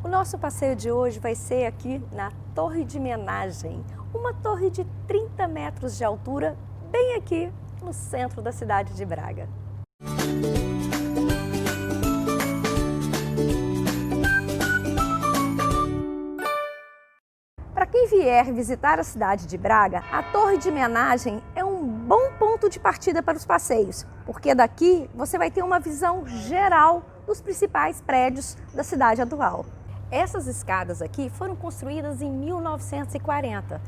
O nosso passeio de hoje vai ser aqui na Torre de Menagem, uma torre de 30 metros de altura, bem aqui no centro da cidade de Braga. Para quem vier visitar a cidade de Braga, a Torre de Menagem é um bom ponto de partida para os passeios, porque daqui você vai ter uma visão geral dos principais prédios da cidade atual. Essas escadas aqui foram construídas em 1940.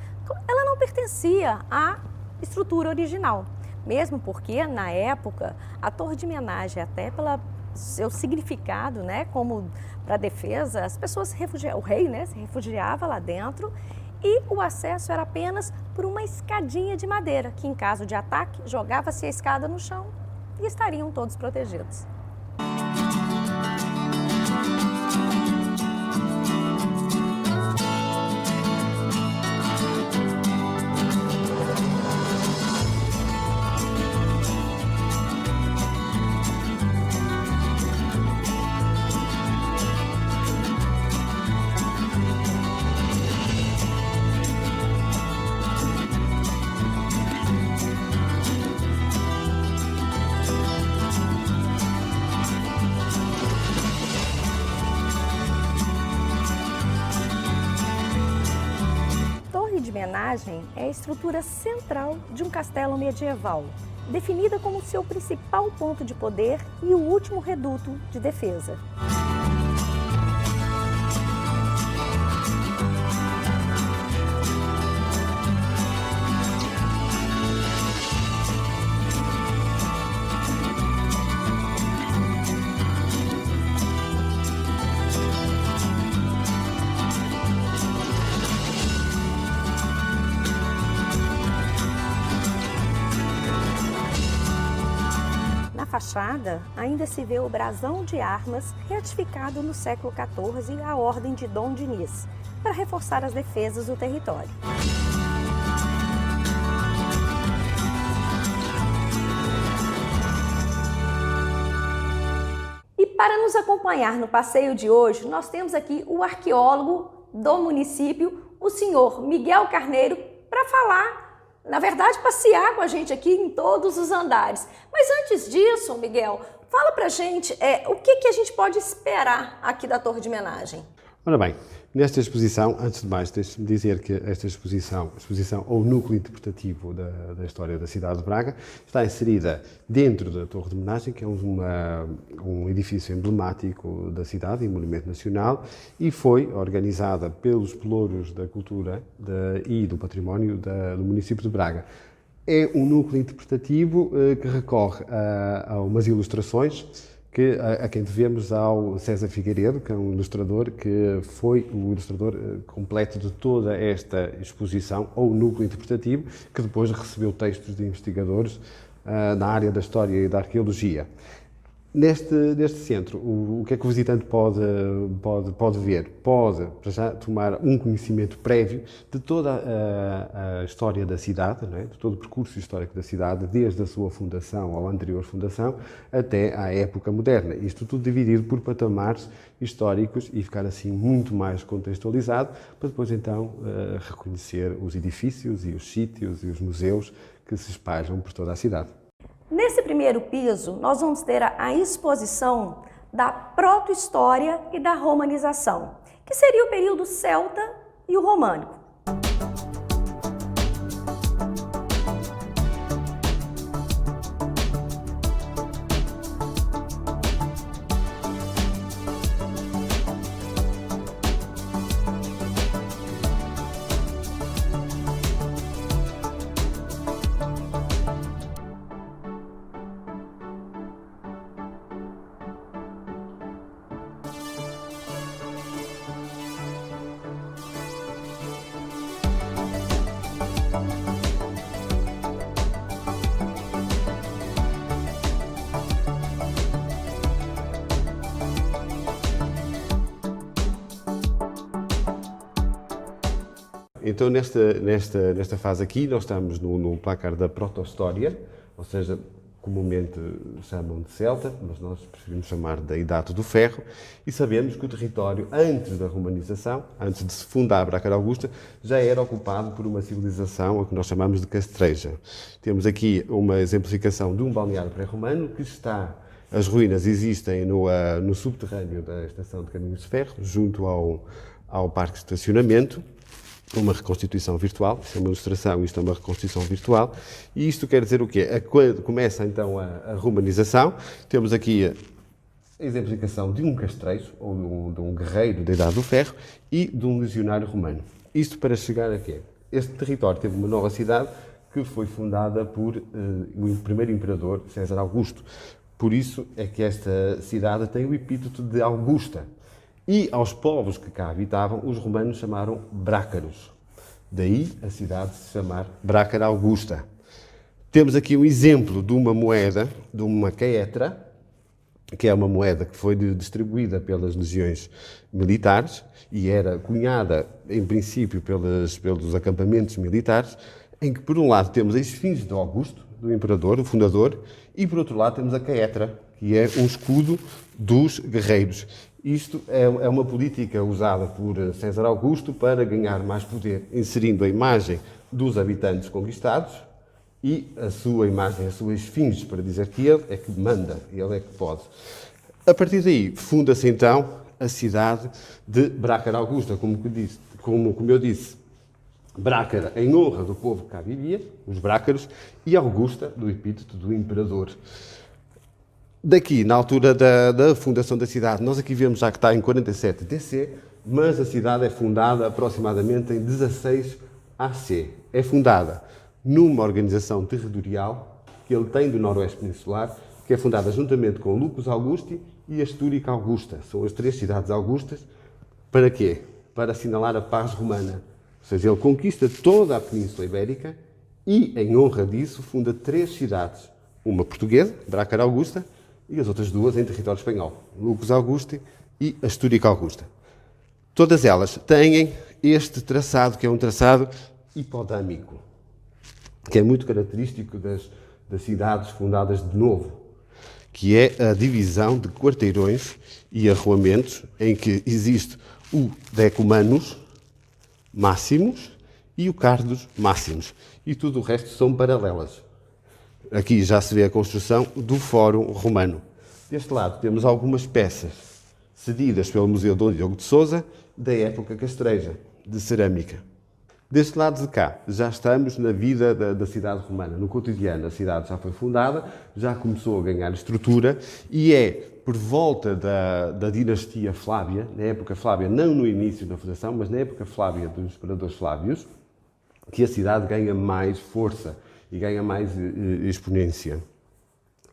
Ela não pertencia à estrutura original, mesmo porque, na época, a Torre de Menagem, até pelo seu significado, como para a defesa, as pessoas se refugiavam, o rei se refugiava lá dentro e o acesso era apenas por uma escadinha de madeira, que em caso de ataque, jogava-se a escada no chão e estariam todos protegidos. Menagem é a estrutura central de um castelo medieval, definida como seu principal ponto de poder e o último reduto de defesa. Na fachada, ainda se vê o brasão de armas retificado no século XIV à ordem de Dom Dinis, para reforçar as defesas do território. E para nos acompanhar no passeio de hoje, nós temos aqui o arqueólogo do município, o senhor Miguel Carneiro, para falar, na verdade, passear com a gente aqui em todos os andares. Mas antes disso, Miguel, fala pra gente o que a gente pode esperar aqui da Torre de Menagem. Ora bem, nesta exposição, antes de mais, deixe-me dizer que esta exposição ou núcleo interpretativo da história da cidade de Braga, está inserida dentro da Torre de Menagem, que é um edifício emblemático da cidade e monumento nacional, e foi organizada pelos pelouros da cultura e do património do município de Braga. É um núcleo interpretativo que recorre a umas ilustrações a quem devemos ao César Figueiredo, que é um ilustrador que foi o ilustrador completo de toda esta exposição, ou núcleo interpretativo, que depois recebeu textos de investigadores na área da história e da arqueologia. Neste centro, o que é que o visitante pode ver? Pode, para já, tomar um conhecimento prévio de toda a história da cidade, de todo o percurso histórico da cidade, desde a sua fundação ou a anterior fundação até à época moderna. Isto tudo dividido por patamares históricos e ficar assim muito mais contextualizado, para depois então reconhecer os edifícios e os sítios e os museus que se espalham por toda a cidade. Nesse primeiro piso, nós vamos ter a exposição da proto-história e da romanização, que seria o período celta e o românico. Então, nesta fase aqui, nós estamos no placar da proto-história, ou seja, comumente chamam de Celta, mas nós preferimos chamar da Idade do Ferro, e sabemos que o território, antes da romanização, antes de se fundar Bracara Augusta, já era ocupado por uma civilização, a que nós chamamos de Castreja. Temos aqui uma exemplificação de um balneário pré-romano que está... As ruínas existem no subterrâneo da estação de caminhos de ferro, junto ao parque de estacionamento, uma reconstituição virtual, isto é uma ilustração, isto é uma reconstituição virtual, e isto quer dizer o quê? Quando começa então a romanização, temos aqui a exemplificação de um castrejo, ou de um guerreiro da Idade do Ferro, e de um legionário romano. Isto para chegar a quê? Este território teve uma nova cidade que foi fundada por o primeiro imperador, César Augusto. Por isso é que esta cidade tem o epíteto de Augusta. E aos povos que cá habitavam, os romanos chamaram brácaros. Daí a cidade se chamar Bracara Augusta. Temos aqui um exemplo de uma moeda, de uma caetra, que é uma moeda que foi distribuída pelas legiões militares e era cunhada, em princípio, pelos acampamentos militares, em que, por um lado, temos a esfinge de Augusto, do imperador, o fundador, e, por outro lado, temos a caetra, que é um escudo dos guerreiros. Isto é uma política usada por César Augusto para ganhar mais poder, inserindo a imagem dos habitantes conquistados e a sua imagem, a sua esfinge, para dizer que ele é que manda, ele é que pode. A partir daí, funda-se então a cidade de Bracara Augusta, como eu disse, Bracara em honra do povo que cá vivia, os brácaros, e Augusta, do epíteto do imperador. Daqui, na altura da fundação da cidade, nós aqui vemos já que está em 47 DC, mas a cidade é fundada aproximadamente em 16 AC. É fundada numa organização territorial que ele tem do Noroeste Peninsular, que é fundada juntamente com Lucus Augusti e Astúrica Augusta. São as 3 cidades augustas. Para quê? Para assinalar a paz romana. Ou seja, ele conquista toda a Península Ibérica e, em honra disso, funda 3 cidades. Uma portuguesa, Bracara Augusta, e as outras 2 em território espanhol, Lucus Augusti e Astúrica Augusta. Todas elas têm este traçado, que é um traçado hipodâmico, que é muito característico das cidades fundadas de novo, que é a divisão de quarteirões e arruamentos, em que existe o decumanus máximos e o cardos máximos, e tudo o resto são paralelas. Aqui já se vê a construção do Fórum Romano. Deste lado temos algumas peças cedidas pelo Museu Dom Diogo de Sousa, da época castreja, de cerâmica. Deste lado de cá, já estamos na vida da cidade romana. No cotidiano, a cidade já foi fundada, já começou a ganhar estrutura e é por volta da dinastia Flávia, na época Flávia, não no início da fundação, mas na época Flávia dos imperadores Flávios, que a cidade ganha mais força e ganha mais exponência.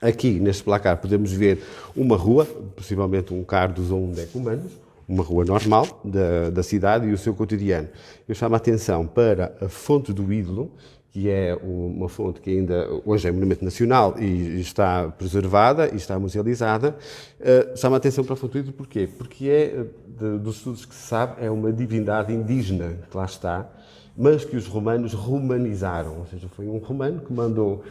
Aqui, neste placar, podemos ver uma rua, possivelmente um cardos ou um decumanus, uma rua normal da cidade e o seu cotidiano. Eu chamo a atenção para a fonte do ídolo, que é uma fonte que ainda hoje é monumento nacional e está preservada e está musealizada. Chamo a atenção para a fonte do ídolo porquê? Porque dos estudos que se sabe, é uma divindade indígena que lá está, mas que os romanos romanizaram, ou seja, foi um romano que mandou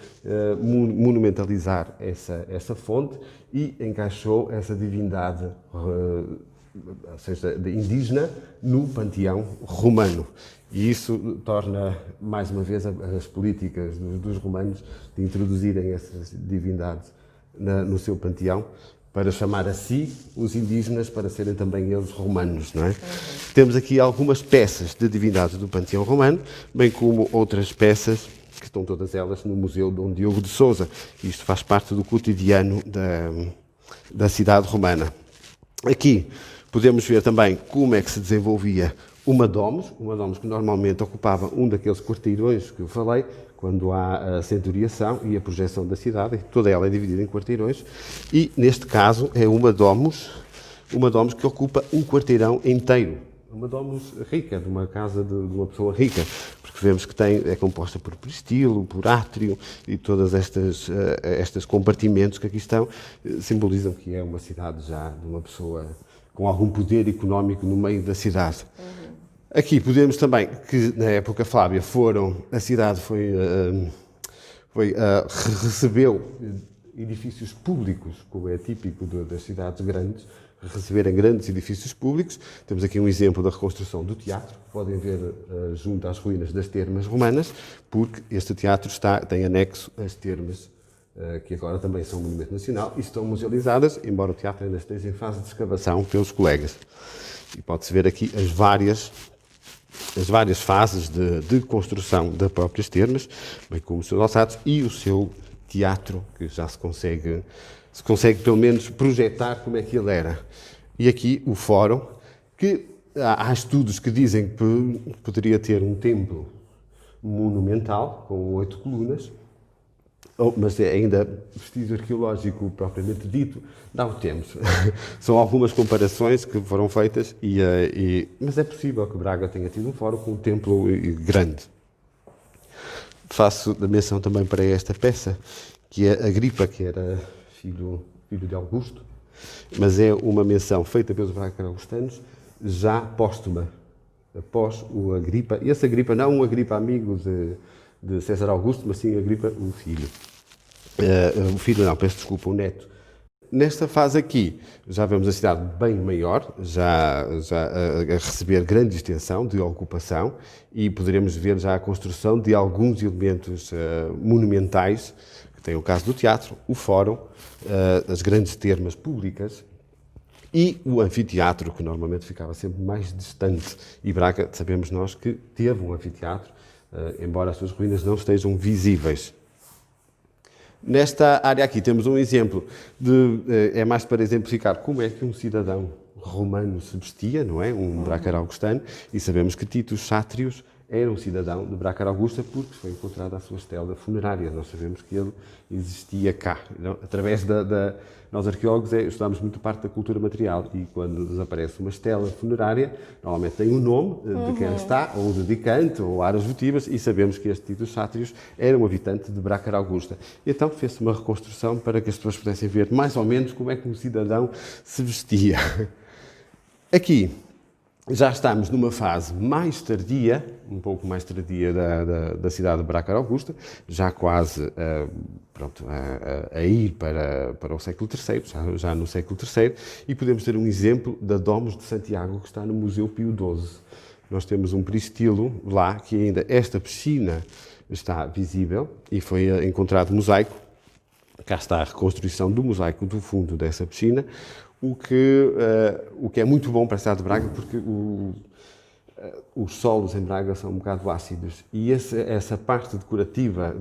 monumentalizar essa fonte e encaixou essa divindade, ou seja, indígena, no panteão romano. E isso torna, mais uma vez, as políticas dos romanos de introduzirem essas divindades no seu panteão, para chamar a si os indígenas, para serem também eles romanos, não é? Temos aqui algumas peças de divindades do panteão romano, bem como outras peças que estão todas elas no Museu Dom Diogo de Sousa. Isto faz parte do cotidiano da cidade romana. Aqui podemos ver também como é que se desenvolvia uma domus que normalmente ocupava um daqueles quarteirões que eu falei, quando há a centuriação e a projeção da cidade, toda ela é dividida em quarteirões, e neste caso é uma domus que ocupa um quarteirão inteiro. Uma domus rica, de uma casa de uma pessoa rica, porque vemos que é composta por peristilo, por átrio, e todas estes compartimentos que aqui estão simbolizam que é uma cidade já de uma pessoa com algum poder económico no meio da cidade. Aqui podemos também que na época Flávia a cidade recebeu edifícios públicos, como é típico das cidades grandes, receberem grandes edifícios públicos. Temos aqui um exemplo da reconstrução do teatro, podem ver junto às ruínas das termas romanas, porque este teatro tem anexo as termas, que agora também são um monumento nacional, e estão musealizadas, embora o teatro ainda esteja em fase de escavação pelos colegas. E pode-se ver aqui as várias fases de construção das próprias termas, bem como os seus alçados e o seu teatro, que já se consegue pelo menos projetar como é que ele era. E aqui o fórum, que há estudos que dizem que poderia ter um templo monumental, com 8 colunas, mas ainda vestígio arqueológico propriamente dito, não temos. São algumas comparações que foram feitas, mas é possível que Braga tenha tido um fórum com um templo grande. Faço a menção também para esta peça, que é Agripa, que era filho de Augusto, mas é uma menção feita pelos braga-augustanos, já póstuma, após o Agripa. Esse Agripa, não um Agripa amigo de César Augusto, mas sim Agripa, o filho. O neto. Nesta fase aqui, já vemos a cidade bem maior, já a receber grande extensão de ocupação, e poderemos ver já a construção de alguns elementos monumentais, que tem o caso do teatro, o fórum, as grandes termas públicas e o anfiteatro, que normalmente ficava sempre mais distante. E Braga, sabemos nós, que teve um anfiteatro, embora as suas ruínas não estejam visíveis. Nesta área aqui temos um exemplo, é mais para exemplificar como é que um cidadão romano se vestia, não é? Um bracar-augustano, e sabemos que Tito Sátrios era um cidadão de Bracara Augusta porque foi encontrada a sua estela funerária. Nós sabemos que ele existia cá. Através nós arqueólogos estudamos muito parte da cultura material, e quando desaparece uma estela funerária, normalmente tem um nome de quem está, ou o dedicante, ou áreas votivas, e sabemos que este Tito Sátrios era um habitante de Bracara Augusta. E então fez-se uma reconstrução para que as pessoas pudessem ver mais ou menos como é que um cidadão se vestia. Aqui já estamos numa fase mais tardia, um pouco mais tardia da cidade de Bracara Augusta, já quase a ir para o século III, já no século III, e podemos ter um exemplo da Domus de Santiago, que está no Museu Pio XII. Nós temos um peristilo lá, que ainda esta piscina está visível, e foi encontrado mosaico. Cá está a reconstrução do mosaico do fundo dessa piscina, o que é muito bom para a cidade de Braga, porque os solos em Braga são um bocado ácidos, e essa parte decorativa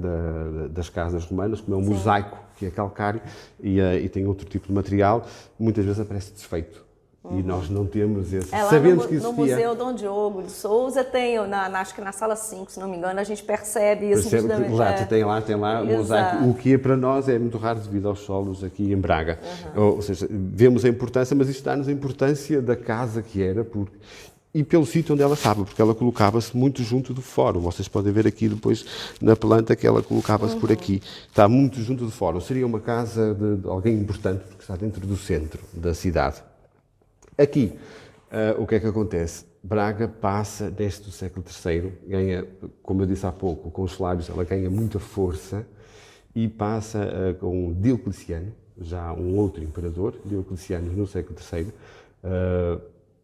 das casas romanas, como é um mosaico, que é calcário e tem outro tipo de material, muitas vezes aparece desfeito. E nós não temos esse. Sabemos que existia. No Museu Dom Diogo de Souza tem, acho que na sala 5, se não me engano, a gente percebe isso. Exato, tem lá o mosaico, o que para nós é muito raro devido aos solos aqui em Braga. Ou seja, vemos a importância, mas isto dá-nos a importância da casa que era, e pelo sítio onde ela estava, porque ela colocava-se muito junto do fórum. Vocês podem ver aqui depois na planta que ela colocava-se por aqui. Está muito junto do fórum. Seria uma casa de alguém importante, porque está dentro do centro da cidade. Aqui, o que é que acontece? Braga passa, desde o século III, ganha, como eu disse há pouco, com os Slávios, ela ganha muita força, e passa com Diocleciano, já um outro imperador, Diocleciano no século III,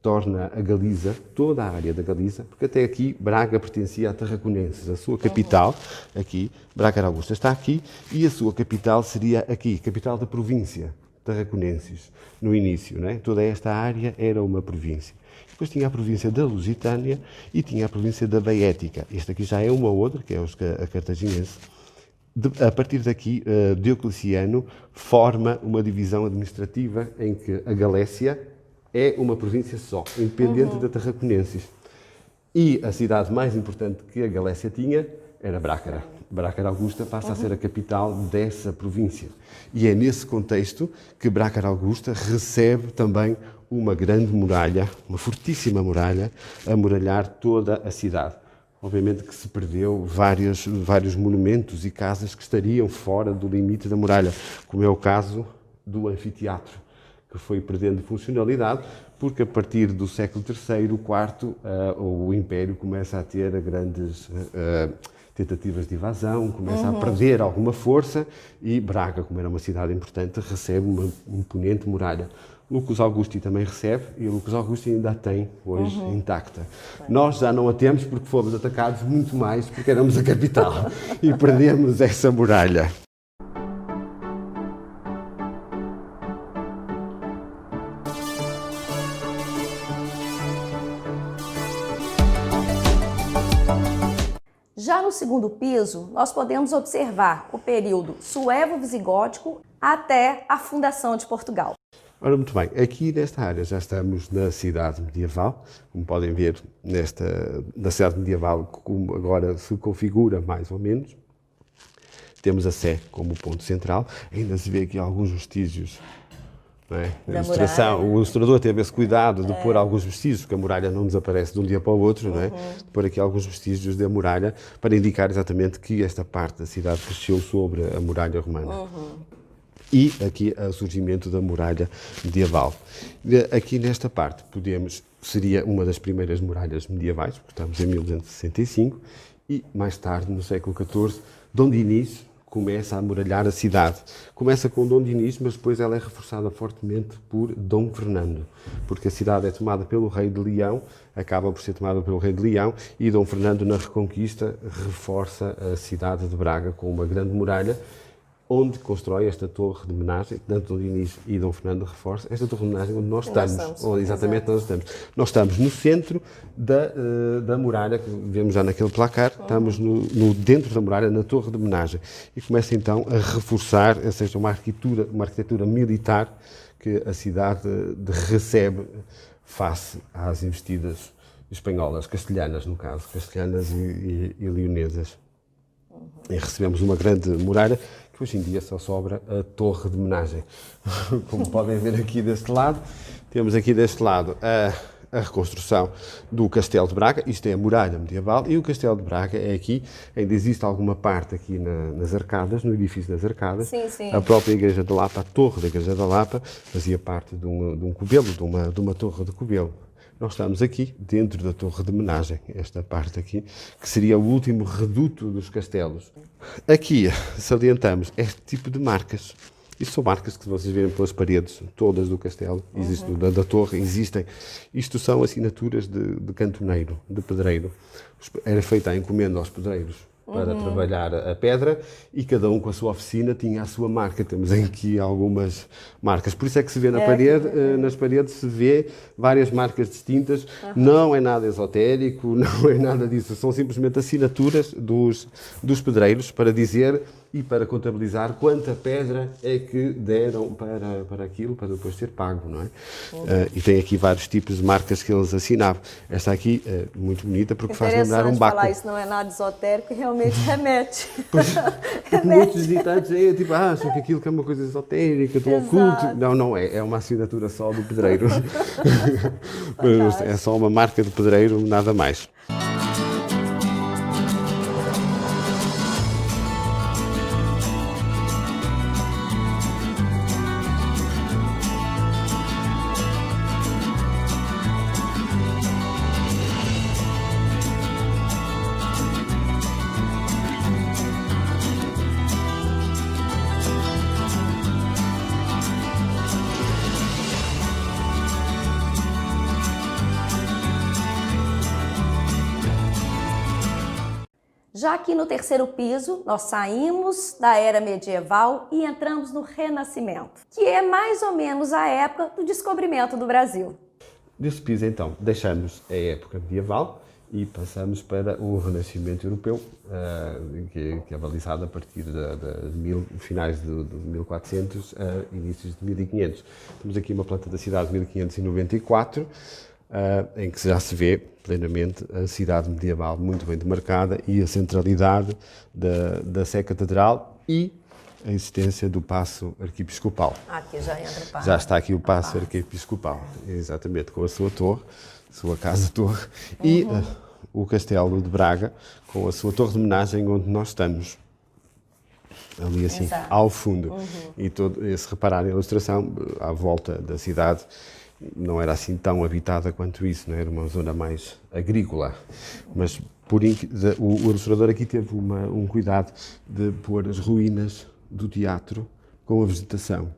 torna a Galiza, toda a área da Galiza, porque até aqui Braga pertencia a Tarraconenses, a sua capital, aqui, Braga Augusta está aqui, e a sua capital seria aqui, capital da província, Tarraconenses, no início, não é? Toda esta área era uma província. Depois tinha a província da Lusitânia e tinha a província da Beética. Esta aqui já é uma outra, que é a cartaginense. A partir daqui, Diocleciano forma uma divisão administrativa em que a Galécia é uma província só, independente da Tarraconenses. E a cidade mais importante que a Galécia tinha era Bracara. Bracara Augusta passa a ser a capital dessa província. E é nesse contexto que Bracara Augusta recebe também uma grande muralha, uma fortíssima muralha, a muralhar toda a cidade. Obviamente que se perdeu vários monumentos e casas que estariam fora do limite da muralha, como é o caso do anfiteatro, que foi perdendo funcionalidade, porque a partir do século III, IV, o Império começa a ter grandes tentativas de invasão, começa a perder alguma força e Braga, como era uma cidade importante, recebe uma imponente muralha. Lucus Augusti também recebe e Lucus Augusti ainda a tem hoje intacta. Nós já não a temos porque fomos atacados muito mais porque éramos a capital e perdemos essa muralha. Já no segundo piso, nós podemos observar o período suevo-visigótico até a fundação de Portugal. Ora, muito bem, aqui nesta área já estamos na cidade medieval, como podem ver, na cidade medieval, como agora se configura mais ou menos. Temos a Sé como ponto central, ainda se vê aqui alguns vestígios. Não é? O ilustrador teve esse cuidado de pôr alguns vestígios, porque a muralha não desaparece de um dia para o outro, não é? De pôr aqui alguns vestígios da muralha para indicar exatamente que esta parte da cidade cresceu sobre a muralha romana. E aqui o surgimento da muralha medieval. Aqui nesta parte seria uma das primeiras muralhas medievais, porque estamos em 1265, e mais tarde, no século XIV, Dom Dinis começa a amuralhar a cidade. Começa com Dom Dinis, mas depois ela é reforçada fortemente por Dom Fernando, porque a cidade é tomada pelo rei de Leão, acaba por ser tomada pelo rei de Leão, e Dom Fernando, na Reconquista, reforça a cidade de Braga com uma grande muralha, onde constrói esta torre de homenagem, tanto Dom Dinis e Dom Fernando reforçam, esta torre de homenagem onde nós estamos. Onde exatamente nós estamos. Nós estamos no centro da muralha, que vemos já naquele placar, estamos dentro da muralha, na torre de homenagem. E começa então a reforçar, ou seja, uma arquitetura militar que a cidade recebe face às investidas espanholas, castelhanas no caso, castelhanas e leonesas. E recebemos uma grande muralha, que hoje em dia só sobra a torre de homenagem. Como podem ver aqui deste lado, temos aqui deste lado a reconstrução do Castelo de Braga, isto é a muralha medieval, e o Castelo de Braga é aqui, ainda existe alguma parte aqui nas arcadas, no edifício das arcadas. Sim, sim. A própria Igreja da Lapa, a torre da Igreja da Lapa, fazia parte de um cubelo, de uma torre de cubelo. Nós estamos aqui, dentro da torre de homenagem, esta parte aqui, que seria o último reduto dos castelos. Aqui salientamos este tipo de marcas. Isto são marcas que vocês verem pelas paredes todas do castelo, da torre, existem. Isto são assinaturas de cantoneiro, de pedreiro. Era feita a encomenda aos pedreiros para trabalhar a pedra e cada um com a sua oficina tinha a sua marca. Temos aqui algumas marcas. Por isso é que se vê na parede, nas paredes se vê várias marcas distintas. Não é nada esotérico, não é nada disso. São simplesmente assinaturas dos pedreiros para dizer e para contabilizar quanta pedra é que deram para aquilo, para depois ser pago, não é? E tem aqui vários tipos de marcas que eles assinavam. Esta aqui é muito bonita porque faz lembrar um baco. Falar isso não é nada esotérico e realmente remete. Muitos visitantes tipo, acham que aquilo que é uma coisa esotérica, do oculto. Não, não é. É uma assinatura só do pedreiro. É só uma marca de pedreiro, nada mais. Já aqui no terceiro piso, nós saímos da era medieval e entramos no Renascimento, que é mais ou menos a época do descobrimento do Brasil. Desse piso, então, deixamos a época medieval e passamos para o Renascimento Europeu, que é balizado a partir de finais de 1400 a inícios de 1500. Temos aqui uma planta da cidade de 1594, em que já se vê plenamente a cidade medieval muito bem demarcada e a centralidade da Sé Catedral e a existência do Paço Arquiepiscopal. Aqui já entra o paço. Já está aqui o Paço Arquiepiscopal, exatamente, com a sua torre, sua casa-torre, e o Castelo de Braga, com a sua torre de homenagem onde nós estamos. Ali assim, ao fundo. E se repararem a ilustração, à volta da cidade, não era assim tão habitada quanto isso, não era uma zona mais agrícola. Mas o ilustrador aqui teve um cuidado de pôr as ruínas do teatro com a vegetação.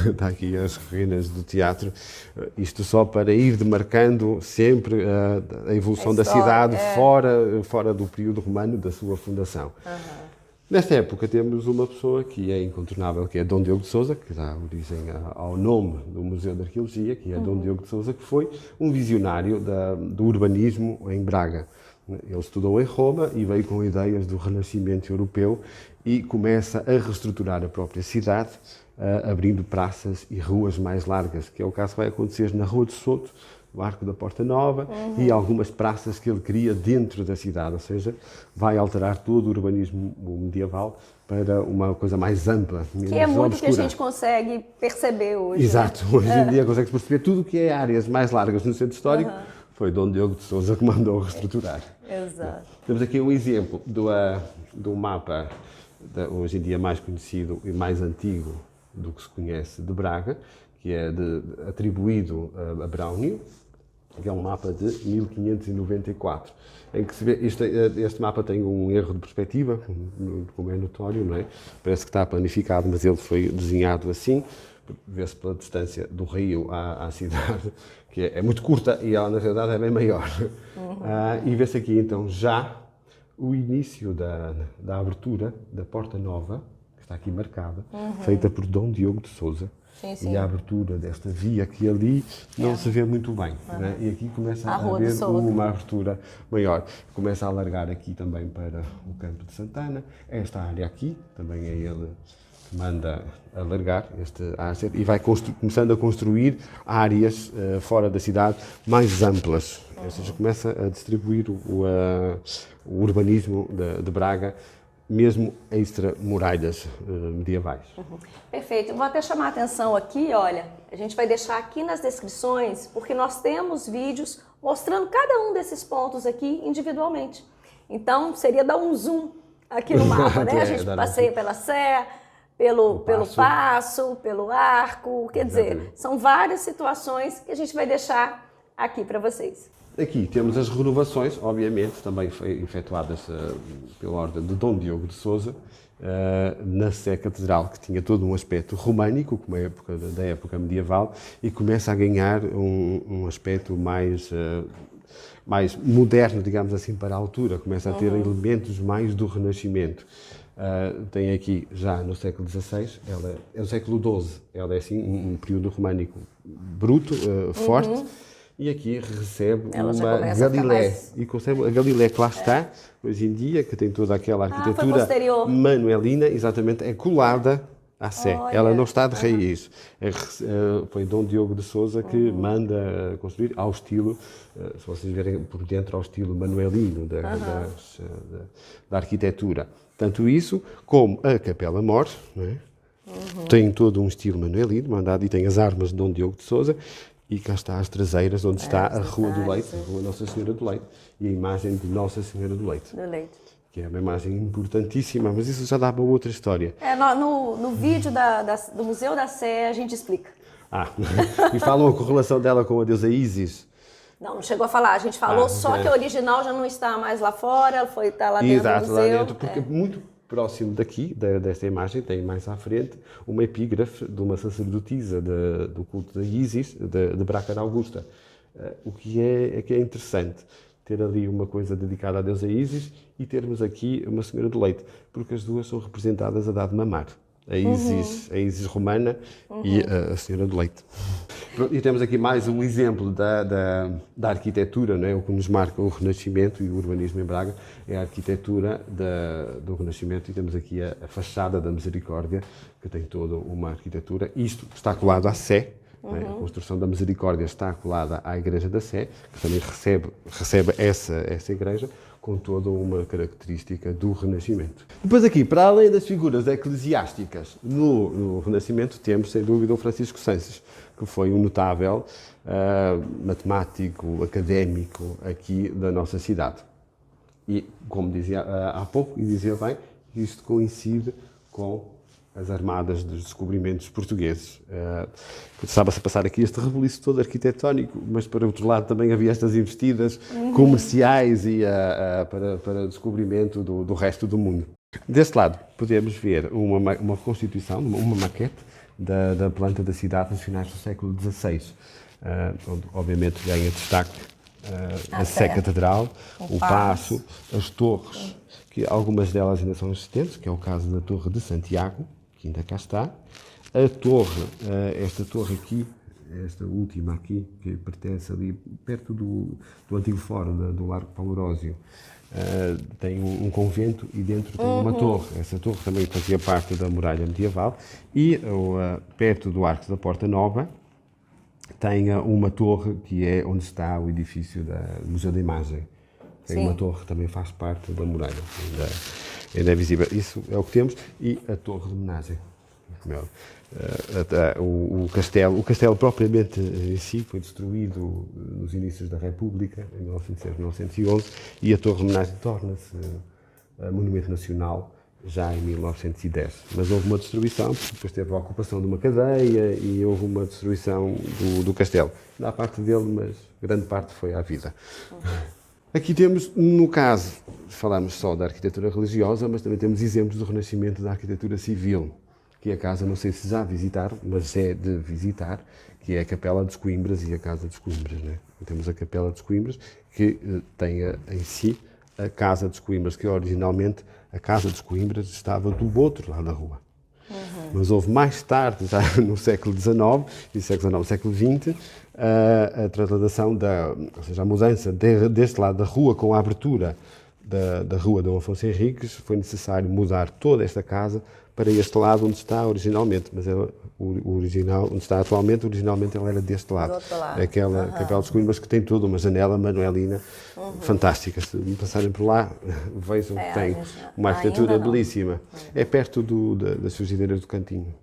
Está aqui as ruínas do teatro, isto só para ir demarcando sempre a evolução da cidade fora do período romano da sua fundação. Nesta época temos uma pessoa que é incontornável, que é Dom Diogo de Sousa, que dá origem ao nome do Museu de Arqueologia, que é Dom Diogo de Sousa, que foi um visionário do urbanismo em Braga. Ele estudou em Roma e veio com ideias do Renascimento europeu e começa a reestruturar a própria cidade, abrindo praças e ruas mais largas, que é o caso que vai acontecer na Rua do Soto, o Arco da Porta Nova e algumas praças que ele cria dentro da cidade, ou seja, vai alterar todo o urbanismo medieval para uma coisa mais ampla, menos que é muito obscura. que a gente consegue perceber hoje. Exato, né? Hoje em dia consegue-se perceber tudo o que é áreas mais largas no centro histórico, foi Dom Diogo de Sousa que mandou reestruturar. Exato. Temos aqui um exemplo do mapa, hoje em dia mais conhecido e mais antigo do que se conhece de Braga, que é atribuído a Browning, que é um mapa de 1594, em que se vê, este mapa tem um erro de perspectiva, como é notório, não é? Parece que está planificado, mas ele foi desenhado assim, vê-se pela distância do rio à cidade, que é muito curta e ela na realidade é bem maior. E vê-se aqui então já o início da abertura da Porta Nova, que está aqui marcada, feita por Dom Diogo de Sousa. Sim, sim. E a abertura desta via que ali não se vê muito bem. Né? E aqui começa a haver uma abertura maior. Começa a alargar aqui também para o Campo de Santana. Esta área aqui, também é ele que manda alargar este área e vai começando a construir áreas fora da cidade mais amplas. Ou seja, começa a distribuir o urbanismo de Braga, mesmo extra-muralhas medievais. Perfeito. Vou até chamar a atenção aqui, olha, a gente vai deixar aqui nas descrições, porque nós temos vídeos mostrando cada um desses pontos aqui individualmente. Então, seria dar um zoom aqui no mapa, né? A gente passeia pela Sé, pelo Paço, pelo Arco, quer dizer, são várias situações que a gente vai deixar aqui para vocês. Aqui temos as renovações, obviamente, também efetuadas pela ordem de Dom Diogo de Sousa, na Sé Catedral, que tinha todo um aspecto românico, como da época medieval, e começa a ganhar um aspecto mais moderno, digamos assim, para a altura, começa a ter elementos mais do Renascimento. Tem aqui, já no século XVI, ela é o século XII, ela é assim um período românico bruto, forte, e aqui recebe uma Galilé. E concebe a Galilé que lá está, hoje em dia, que tem toda aquela arquitetura manuelina, exatamente, é colada à Sé. Ela não está de raiz. Foi Dom Diogo de Sousa que manda construir ao estilo, se vocês verem por dentro, ao estilo manuelino da arquitetura. Tanto isso, como a Capela Mor, não é? Tem todo um estilo manuelino, mandado, e tem as armas de Dom Diogo de Sousa. E cá está as traseiras, onde está a Rua do Leite, a Rua Nossa Senhora do Leite, e a imagem de Nossa Senhora do Leite. Que é uma imagem importantíssima, mas isso já dá para outra história. No vídeo do Museu da Sé a gente explica. E falam a correlação dela com a deusa Ísis. Não chegou a falar, a gente falou só que a original já não está mais lá fora, está lá dentro do museu. Lá dentro, porque muito próximo daqui, desta imagem, tem mais à frente uma epígrafe de uma sacerdotisa do culto da Ísis, de Braca da Augusta. O que é interessante, ter ali uma coisa dedicada à deusa Ísis e termos aqui uma Senhora do Leite, porque as duas são representadas a dar de mamar. A Ísis romana e a Senhora do Leite. E temos aqui mais um exemplo da arquitetura, não é? O que nos marca o Renascimento e o urbanismo em Braga é a arquitetura do Renascimento, e temos aqui a fachada da Misericórdia, que tem toda uma arquitetura. Isto está colado à Sé, não é? A construção da Misericórdia está colada à Igreja da Sé, que também recebe essa igreja, com toda uma característica do Renascimento. Depois aqui, para além das figuras eclesiásticas, no Renascimento temos, sem dúvida, o Francisco Sanches, que foi um notável matemático, académico aqui da nossa cidade. E, como dizia há pouco, e dizia bem, isto coincide com as armadas dos descobrimentos portugueses. Estava-se a passar aqui este rebuliço todo arquitetónico, mas, por outro lado, também havia estas investidas comerciais e para o descobrimento do resto do mundo. Deste lado, podemos ver uma constituição, uma maquete da planta da cidade nos finais do século XVI, onde, obviamente, ganha destaque a Sé Catedral, o Paço, as torres, que algumas delas ainda são existentes, que é o caso da Torre de Santiago, que ainda cá está. A torre, esta torre aqui, esta última aqui, que pertence ali perto do antigo fórum do Largo Paulo Rósio, tem um convento e dentro tem uma torre. Essa torre também fazia parte da muralha medieval. E perto do Arco da Porta Nova tem uma torre que é onde está o edifício do Museu da Imagem. Tem uma torre que também faz parte da muralha, ainda é visível. Isso é o que temos. E a torre de homenagem. O castelo propriamente em si foi destruído nos inícios da República, em 1911, e a torre de homenagem torna-se monumento nacional já em 1910. Mas houve uma destruição, porque depois teve a ocupação de uma cadeia e houve uma destruição do castelo. Da parte dele, mas grande parte foi à vida. Aqui temos, no caso, falamos só da arquitetura religiosa, mas também temos exemplos do renascimento da arquitetura civil, que a casa, não sei se já visitaram, mas é de visitar, que é a Capela dos Coimbras e a Casa dos Coimbras. Né? Temos a Capela dos Coimbras, que tem em si a Casa dos Coimbras, que originalmente a Casa dos Coimbras estava do outro lado da rua. Mas houve mais tarde, já no século XIX, e século XX, a trasladação, ou seja, a mudança deste lado da rua com a abertura da rua Dom Afonso Henriques, foi necessário mudar toda esta casa para este lado onde está originalmente, mas o original, onde está atualmente, originalmente ela era deste lado. Aquela Capela dos Coimbras que tem toda uma janela manuelina fantástica. Se passarem por lá, vejam que tem uma arquitetura belíssima. É perto das Frigideiras do Cantinho.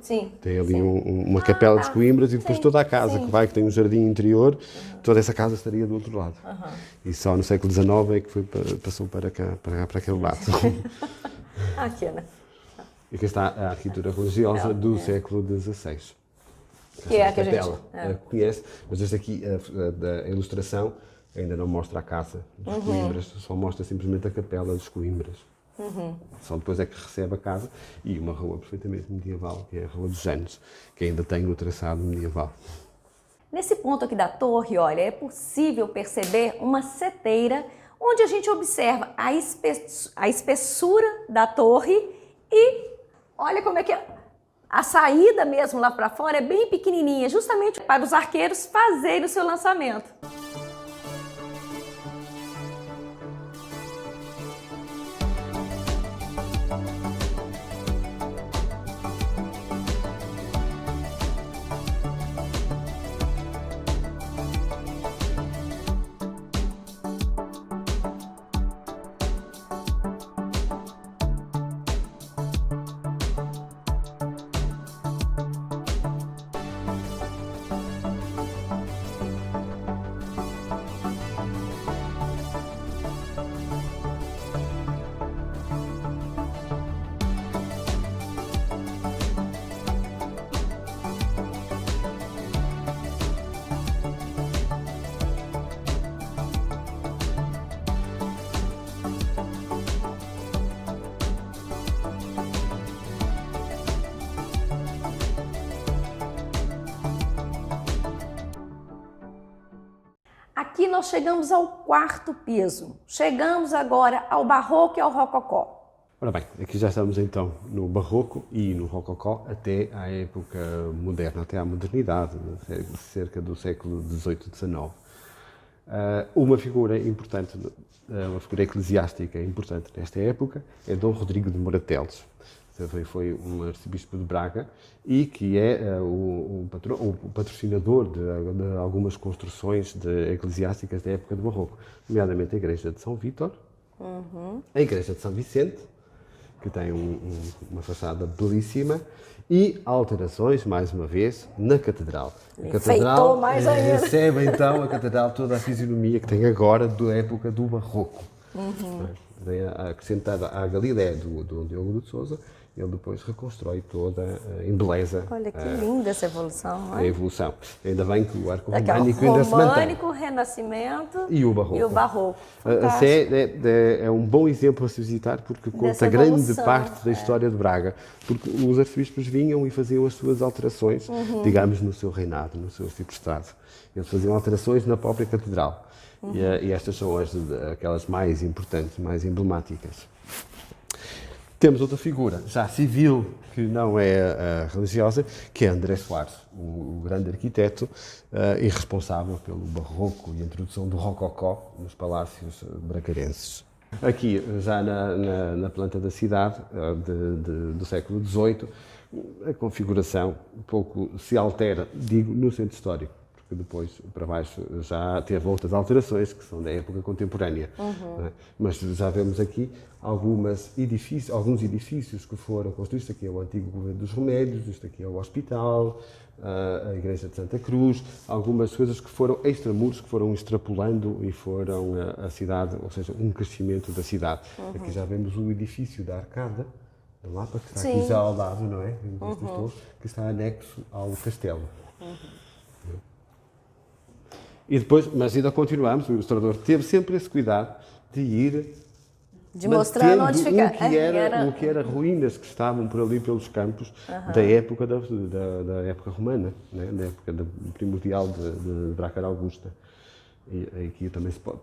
Sim. Tem ali uma Capela dos Coimbras e depois toda a casa que tem um jardim interior, toda essa casa estaria do outro lado. E só no século XIX é que passou para aquele lado. Aqui, né? E aqui está a arquitetura religiosa do século XVI. Que é a que a gente conhece, mas esta aqui, a ilustração, ainda não mostra a casa dos Coimbras, só mostra simplesmente a Capela dos Coimbras. Só depois é que recebe a casa e uma rua perfeitamente medieval, que é a Rua dos Janos, que ainda tem o traçado medieval. Nesse ponto aqui da torre, olha, é possível perceber uma seteira onde a gente observa a espessura da torre e olha como é que a saída mesmo lá para fora é bem pequenininha, justamente para os arqueiros fazerem o seu lançamento. Aqui nós chegamos ao quarto piso. Chegamos agora ao barroco e ao rococó. Ora bem, aqui já estamos então no barroco e no rococó até à época moderna, até à modernidade, cerca do século XVIII, XIX. Uma figura importante, uma figura eclesiástica importante nesta época é Dom Rodrigo de Morateles. Foi um arcebispo de Braga e que é o patrocinador de algumas construções eclesiásticas da época do barroco, nomeadamente a Igreja de São Vítor, a Igreja de São Vicente, que tem uma fachada belíssima, e alterações, mais uma vez, na Catedral. A Catedral mais ainda. Recebe então a Catedral toda a fisionomia que tem agora da época do barroco. Acrescentada à Galileia do Diogo de Sousa ele depois reconstrói toda, embeleza. Olha que linda essa evolução, não A é? evolução. Ainda bem que o arco Aqui, ó, românico ainda se mantém. românico, renascimento E o barroco. A Fantástico. Sé é um bom exemplo a se visitar porque conta Dessa grande evolução, parte da história de Braga. Porque os arcebispos vinham e faziam as suas alterações, digamos, no seu reinado, no seu estado. Eles faziam alterações na própria catedral. E estas são aquelas mais importantes, mais emblemáticas. Temos outra figura, já civil, que não é religiosa, que é André Soares, o grande arquiteto e responsável pelo barroco e a introdução do rococó nos palácios bracarenses. Aqui, já na planta da cidade, do século XVIII, a configuração um pouco se altera, digo, no centro histórico, porque depois, para baixo, já teve outras alterações, que são da época contemporânea. Não é? Mas já vemos aqui alguns edifícios que foram construídos. Isto aqui é o antigo Governo dos Remédios, isto aqui é o hospital, a Igreja de Santa Cruz, algumas coisas que foram extramuros, que foram extrapolando e foram a cidade, ou seja, um crescimento da cidade. Aqui já vemos o edifício da Arcada, da Lapa, que está aqui já ao lado, não é? Que está anexo ao castelo. E depois, mas ainda continuamos, o ilustrador teve sempre esse cuidado de ir de mostrar onde fica. o que era ruínas que estavam por ali pelos campos da época da época romana, né? Da época primordial de Bracara Augusta. E aqui também se pode.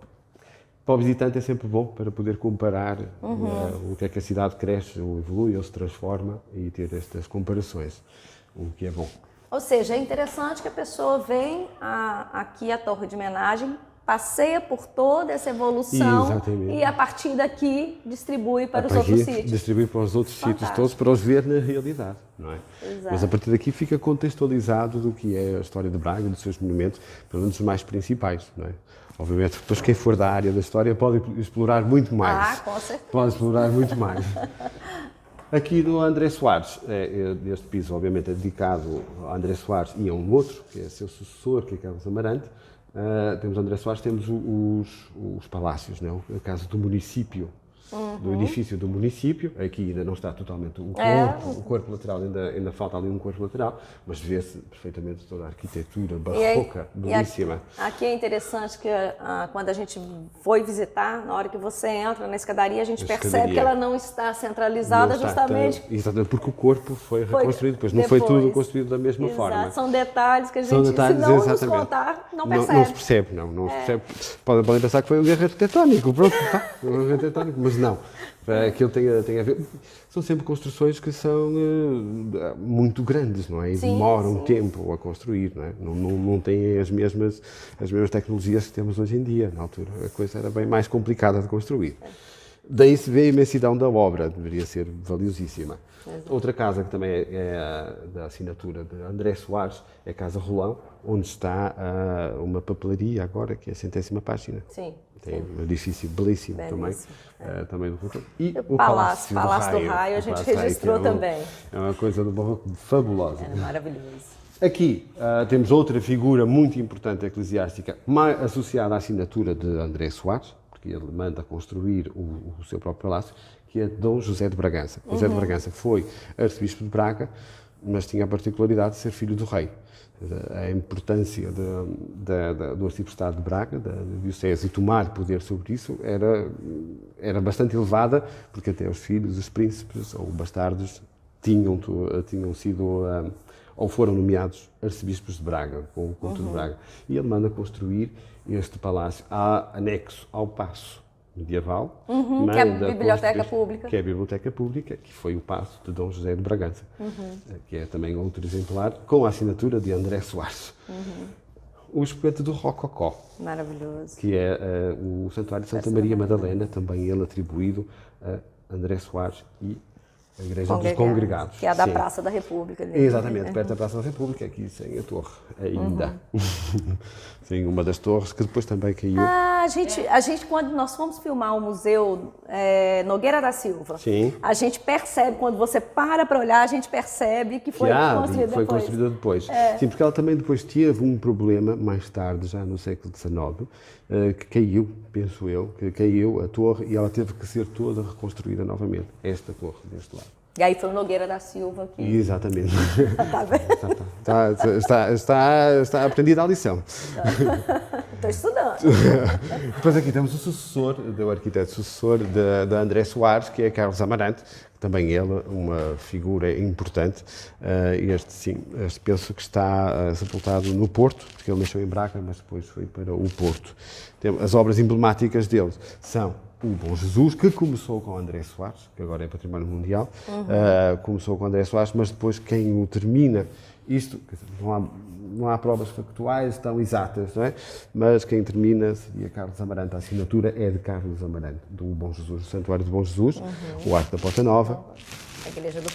Para o visitante é sempre bom para poder comparar o que é que a cidade cresce, ou evolui, ou se transforma e ter estas comparações, o que é bom. Ou seja, é interessante que a pessoa vem aqui à Torre de Homenagem, passeia por toda essa evolução. Exatamente. E a partir daqui distribui para os outros sítios. Distribui para os outros sítios todos, para os ver na realidade, não é? Exato. Mas a partir daqui fica contextualizado do que é a história de Braga, dos seus monumentos, pelo menos os mais principais, não é? Obviamente, depois quem for da área da história pode explorar muito mais. Com certeza. Pode explorar muito mais. Aqui no André Soares, este piso obviamente é dedicado a André Soares e a um outro, que é seu sucessor, que é Carlos Amarante. Temos André Soares, temos os palácios, não é? A casa do município, do edifício do município. Aqui ainda não está totalmente o corpo lateral, ainda falta ali um corpo lateral, mas vê-se perfeitamente toda a arquitetura barroca, belíssima. Aqui é interessante que quando a gente foi visitar, na hora que você entra na escadaria, a gente percebe que ela não está centralizada, justamente porque o corpo foi reconstruído, depois não foi tudo construído da mesma forma. São detalhes que a gente, se não nos contar, não percebe. Não se percebe, não se percebe. Podem pensar que foi um erro arquitetónico, pronto, um erro arquitetónico, mas não. Aquilo tem a ver. São sempre construções que são muito grandes, não é? E demoram tempo a construir, não é? Não têm as mesmas tecnologias que temos hoje em dia. Na altura, a coisa era bem mais complicada de construir. Daí se vê a imensidão da obra, deveria ser valiosíssima. Outra casa que também é da assinatura de André Soares é a Casa Rolão, onde está uma papelaria agora, que é a 100ª página. Sim. Tem um edifício belíssimo também do Porto. E o Palácio do Raio, a gente registrou também. É uma coisa do barroco fabulosa. É maravilhoso. Aqui temos outra figura muito importante eclesiástica, mais associada à assinatura de André Soares, porque ele manda construir o seu próprio palácio, que é Dom José de Bragança. José de Bragança foi arcebispo de Braga, mas tinha a particularidade de ser filho do rei. A importância do arciprestado de Braga, da diocese, e tomar poder sobre isso era bastante elevada, porque até os filhos, os príncipes ou bastardos tinham sido ou foram nomeados arcebispos de Braga, com o culto de Braga. E ele manda construir este palácio anexo ao Paço Medieval, que é a Biblioteca Pública. Que é a Biblioteca Pública, que foi o Paço de Dom José de Bragança, que é também outro exemplar, com a assinatura de André Soares. O espeto do Rococó. Maravilhoso. Que é o Santuário de Santa Maria Madalena, também ele atribuído a André Soares e a Igreja dos Congregados. Que é a da Praça da República. Exatamente, perto da Praça da República, aqui sem a torre ainda. Sem uma das torres, que depois também caiu. A gente, quando nós fomos filmar o Museu Nogueira da Silva, a gente percebe, quando você para olhar, a gente percebe que foi construída depois. Sim, porque ela também depois teve um problema, mais tarde, já no século XIX, que caiu, penso eu, que caiu a torre e ela teve que ser toda reconstruída novamente, esta torre deste lado. E aí foi o Nogueira da Silva que... Exatamente. Tá vendo? Está aprendida a lição. Estou estudando. Depois aqui temos o sucessor, o arquiteto sucessor de André Soares, que é Carlos Amarante, também ele uma figura importante. Este penso que está sepultado no Porto, porque ele nasceu em Braga, mas depois foi para o Porto. As obras emblemáticas dele são o Bom Jesus, que começou com André Soares, que agora é Património Mundial, começou com André Soares, mas depois quem o termina, isto não há provas factuais tão exatas, não é? Mas quem termina seria Carlos Amarante. A assinatura é de Carlos Amarante, do Bom Jesus, do Santuário do Bom Jesus, o Arco da Porta Nova,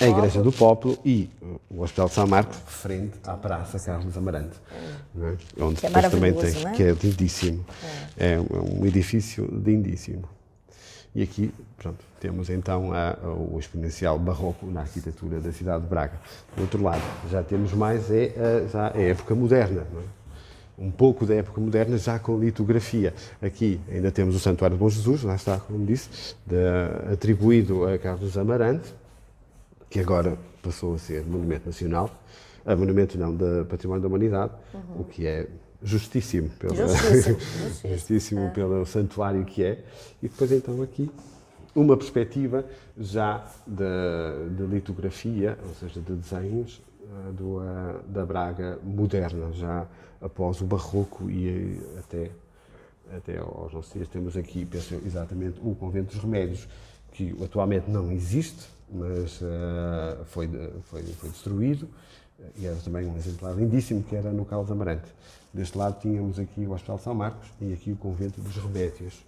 a Igreja do Popolo e o Hospital de São Marcos, frente à Praça Carlos Amarante, não é? Onde que é depois também tem, né? que é lindíssimo. É um edifício lindíssimo. E aqui, pronto, temos então o exponencial barroco na arquitetura da cidade de Braga. Do outro lado, já temos mais já a época moderna, não é? Um pouco da época moderna, já com litografia. Aqui ainda temos o Santuário de Bom Jesus, lá está, como disse, atribuído a Carlos Amarante, que agora passou a ser Monumento Nacional, Monumento não, de Património da Humanidade, o que é justíssimo pelo santuário que é. E depois então aqui uma perspectiva já de litografia, ou seja, de desenhos da Braga moderna, já após o barroco e até aos nossos dias. Temos aqui, penso exatamente, o Convento dos Remédios, que atualmente não existe, mas foi destruído, e era também um exemplar lindíssimo, que era no Carlos Amarante. Deste lado tínhamos aqui o Hospital de São Marcos e aqui o Convento dos Remédios.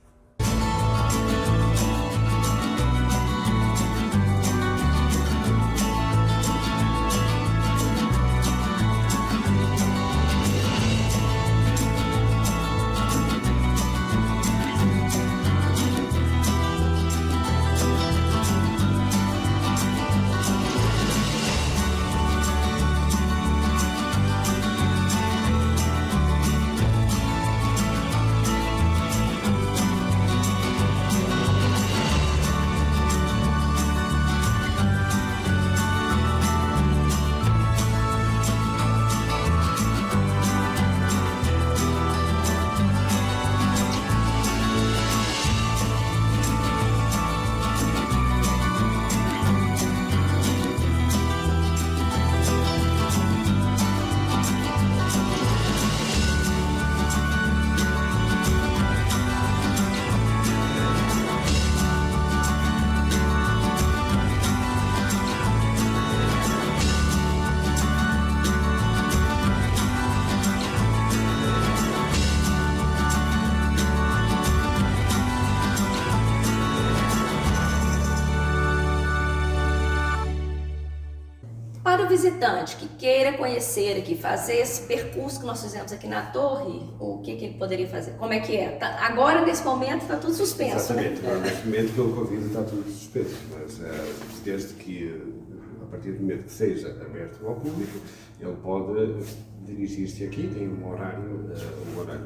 Para o visitante que queira conhecer aqui, fazer esse percurso que nós fizemos aqui na torre, o que ele poderia fazer? Como é que é? Agora, nesse momento, está tudo suspenso, exatamente, né? Agora, neste momento, pelo Covid, está tudo suspenso, mas desde que, a partir do momento que seja aberto ao público, ele pode dirigir-se aqui, tem um horário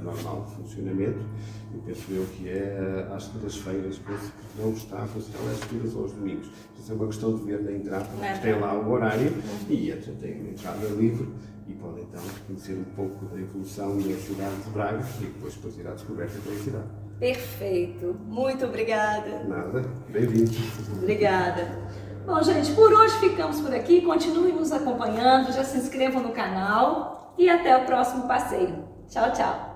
normal de funcionamento. Eu penso eu que é às segundas-feiras, penso que não está a funcionar às segundas ou aos domingos. Isso é uma questão de ver na entrada, tem lá o horário e entra, tem uma entrada livre e pode então conhecer um pouco da evolução da cidade de Braga e depois ir à descoberta da cidade. Perfeito. Muito obrigada. Nada. Bem-vindo. Obrigada. Bom, gente, por hoje ficamos por aqui. Continuem nos acompanhando, já se inscrevam no canal e até o próximo passeio. Tchau, tchau.